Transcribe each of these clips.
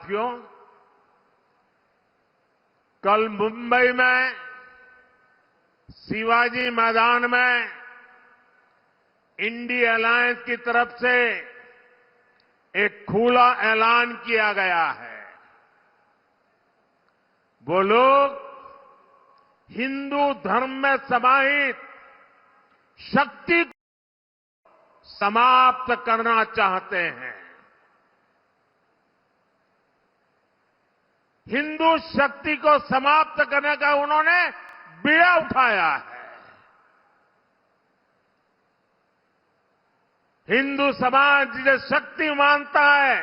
साथियों, कल मुंबई में शिवाजी मैदान में इंडिया अलायंस की तरफ से एक खुला ऐलान किया गया है। वो लोग हिंदू धर्म में समाहित शक्ति को समाप्त करना चाहते हैं। हिंदू शक्ति को समाप्त करने का उन्होंने बीड़ा उठाया है। हिंदू समाज जिसे शक्ति मानता है,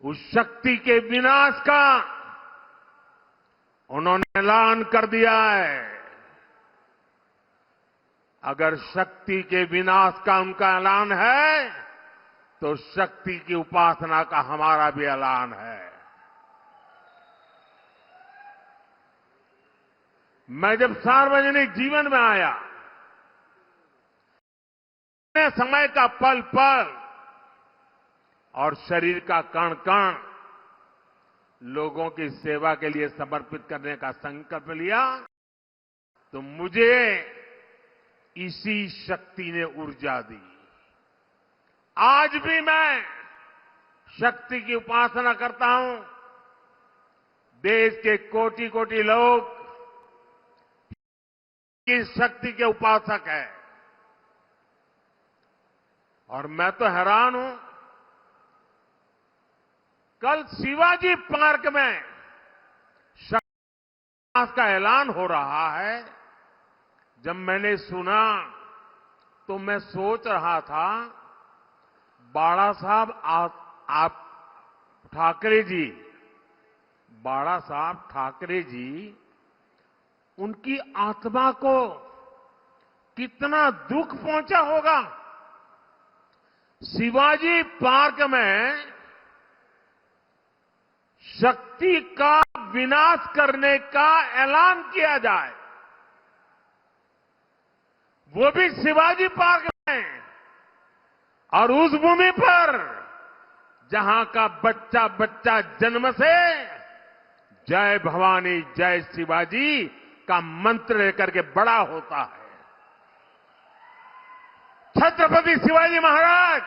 उस शक्ति के विनाश का उन्होंने ऐलान कर दिया है। अगर शक्ति के विनाश का उनका ऐलान है, तो शक्ति की उपासना का हमारा भी ऐलान है। मैं जब सार्वजनिक जीवन में आया, अपने समय का पल पल और शरीर का कण कण लोगों की सेवा के लिए समर्पित करने का संकल्प लिया, तो मुझे इसी शक्ति ने ऊर्जा दी। आज भी मैं शक्ति की उपासना करता हूं। देश के कोटि कोटि लोग इस शक्ति के उपासक हैं। और मैं तो हैरान हूं, कल शिवाजी पार्क में शक्ति का ऐलान हो रहा है। जब मैंने सुना तो मैं सोच रहा था, बाला साहब आप ठाकरे जी, बाला साहब ठाकरे जी, उनकी आत्मा को कितना दुख पहुंचा होगा। शिवाजी पार्क में शक्ति का विनाश करने का ऐलान किया जाए, वो भी शिवाजी पार्क में, और उस भूमि पर जहां का बच्चा बच्चा जन्म से जय भवानी जय शिवाजी का मंत्र लेकर के बड़ा होता है। छत्रपति शिवाजी महाराज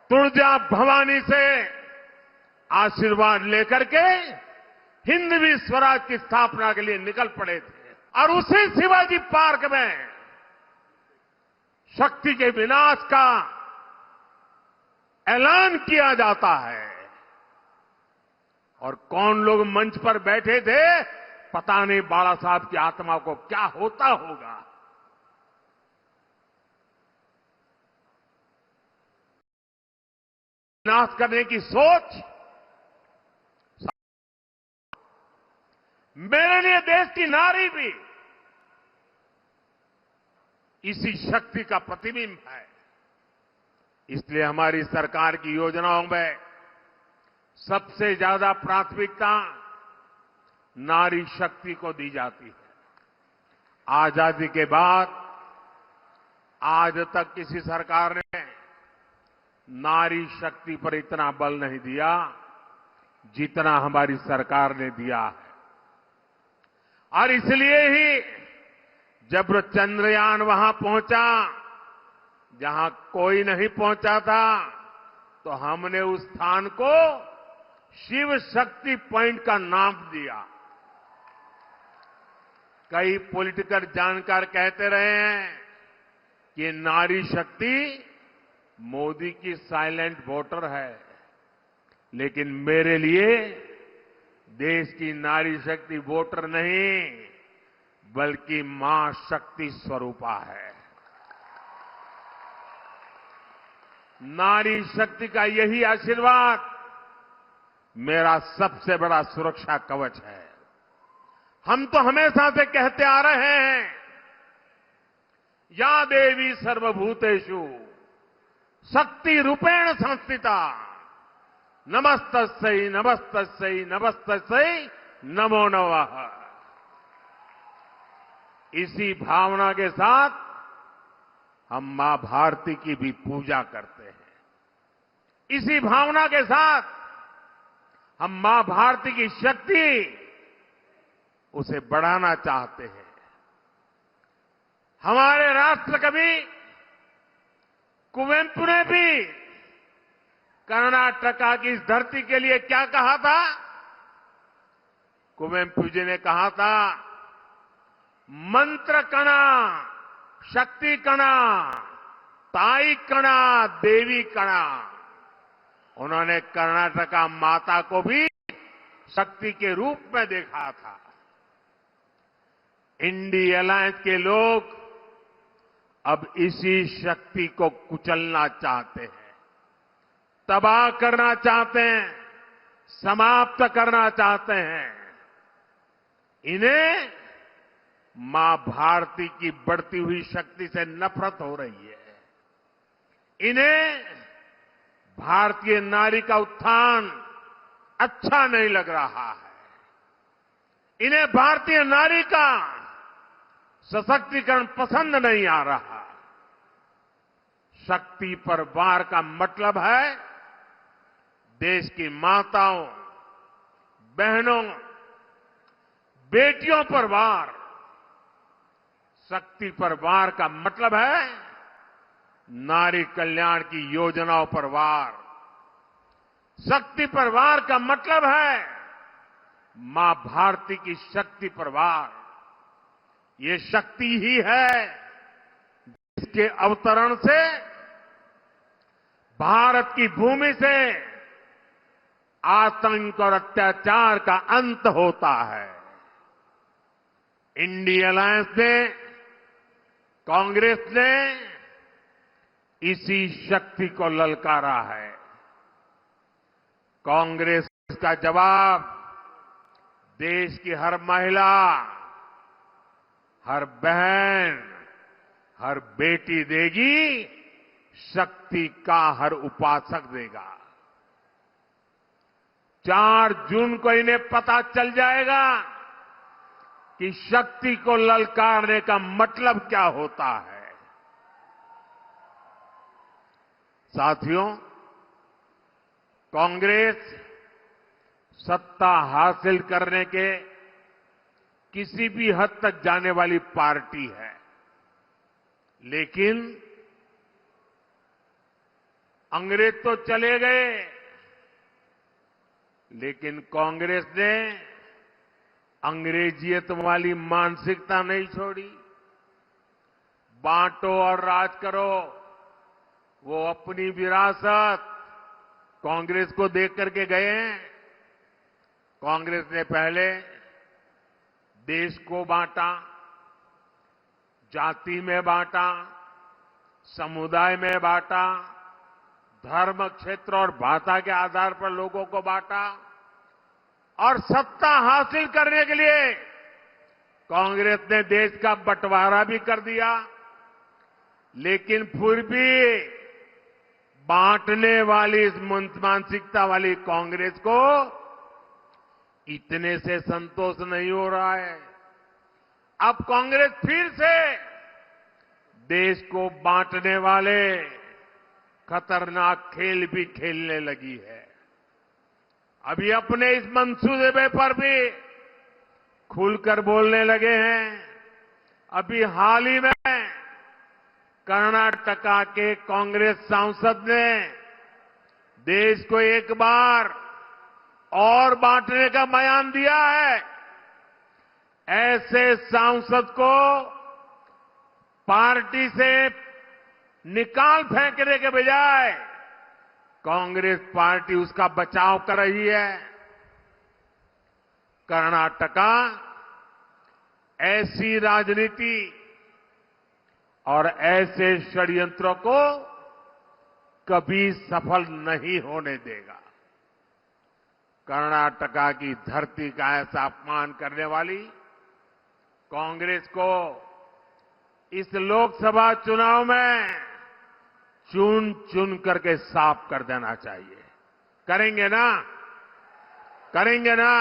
तुळजा भवानी से आशीर्वाद लेकर के हिंदवी स्वराज की स्थापना के लिए निकल पड़े थे। और उसी शिवाजी पार्क में शक्ति के विनाश का ऐलान किया जाता है। और कौन लोग मंच पर बैठे थे, पता नहीं बाला साहब की आत्मा को क्या होता होगा। विनाश करने की सोच मेरे लिए देश की नारी भी इसी शक्ति का प्रतिबिंब है। इसलिए हमारी सरकार की योजनाओं में सबसे ज्यादा प्राथमिकता नारी शक्ति को दी जाती है। आजादी के बाद आज तक किसी सरकार ने नारी शक्ति पर इतना बल नहीं दिया जितना हमारी सरकार ने दिया है। और इसलिए ही जब चंद्रयान वहां पहुंचा जहां कोई नहीं पहुंचा था, तो हमने उस स्थान को शिव शक्ति पॉइंट का नाम दिया। कई पॉलिटिकल जानकार कहते रहे हैं कि नारी शक्ति मोदी की साइलेंट वोटर है, लेकिन मेरे लिए देश की नारी शक्ति वोटर नहीं, बल्कि मां शक्ति स्वरूपा है। नारी शक्ति का यही आशीर्वाद मेरा सबसे बड़ा सुरक्षा कवच है। हम तो हमेशा से कहते आ रहे हैं, या देवी सर्वभूतेषु शक्ति रूपेण संस्थिता नमस्तस्यै नमस्तस्यै नमस्तस्यै नमो नमः। इसी भावना के साथ हम मां भारती की भी पूजा करते हैं। इसी भावना के साथ हम मां भारती की शक्ति उसे बढ़ाना चाहते हैं। हमारे राष्ट्र कवि कुवेंपु ने भी कर्नाटका की इस धरती के लिए क्या कहा था? कुवेंपु जी ने कहा था, मंत्र कणा, शक्ति कणा, ताई कणा, देवी कणा। उन्होंने कर्नाटका माता को भी शक्ति के रूप में देखा था। इंडी अलायंस के लोग अब इसी शक्ति को कुचलना चाहते हैं, तबाह करना चाहते हैं, समाप्त करना चाहते हैं। इन्हें मां भारती की बढ़ती हुई शक्ति से नफरत हो रही है। इन्हें भारतीय नारी का उत्थान अच्छा नहीं लग रहा है। इन्हें भारतीय नारी का सशक्तिकरण पसंद नहीं आ रहा। शक्ति पर वार का मतलब है देश की माताओं, बहनों, बेटियों पर वार। शक्ति पर वार का मतलब है नारी कल्याण की योजनाओं पर वार। शक्ति पर वार का मतलब है मां भारती की शक्ति पर वार। ये शक्ति ही है जिसके अवतरण से भारत की भूमि से आतंक और अत्याचार का अंत होता है। इंडी अलायंस ने, कांग्रेस ने इसी शक्ति को ललकारा है। कांग्रेस का जवाब देश की हर महिला, हर बहन, हर बेटी देगी, शक्ति का हर उपासक देगा। 4 जून को इन्हें पता चल जाएगा कि शक्ति को ललकारने का मतलब क्या होता है। साथियों, कांग्रेस सत्ता हासिल करने के किसी भी हद तक जाने वाली पार्टी है, लेकिन अंग्रेज तो चले गए, लेकिन कांग्रेस ने अंग्रेजियत वाली मानसिकता नहीं छोड़ी। बांटो और राज करो, वो अपनी विरासत कांग्रेस को देख करके गए हैं। कांग्रेस ने पहले देश को बांटा, जाति में बांटा, समुदाय में बांटा, धर्म, क्षेत्र और भाषा के आधार पर लोगों को बांटा और सत्ता हासिल करने के लिए कांग्रेस ने देश का बंटवारा भी कर दिया। लेकिन फिर भी बांटने वाली इस मानसिकता वाली कांग्रेस को इतने से संतोष नहीं हो रहा है। अब कांग्रेस फिर से देश को बांटने वाले खतरनाक खेल भी खेलने लगी है। अभी अपने इस मंसूबे पर भी खुलकर बोलने लगे हैं। अभी हाल ही में कर्नाटका के कांग्रेस सांसद ने देश को एक बार और बांटने का बयान दिया है। ऐसे सांसद को पार्टी से निकाल फेंकने के बजाय कांग्रेस पार्टी उसका बचाव कर रही है। कर्नाटका ऐसी राजनीति और ऐसे षड्यंत्रों को कभी सफल नहीं होने देगा। कर्नाटका की धरती का ऐसा अपमान करने वाली कांग्रेस को इस लोकसभा चुनाव में चुन चुन करके साफ कर देना चाहिए। करेंगे ना? करेंगे ना?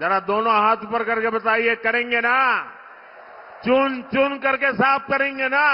जरा दोनों हाथ ऊपर करके बताइए, करेंगे ना? चुन चुन करके साफ करेंगे ना?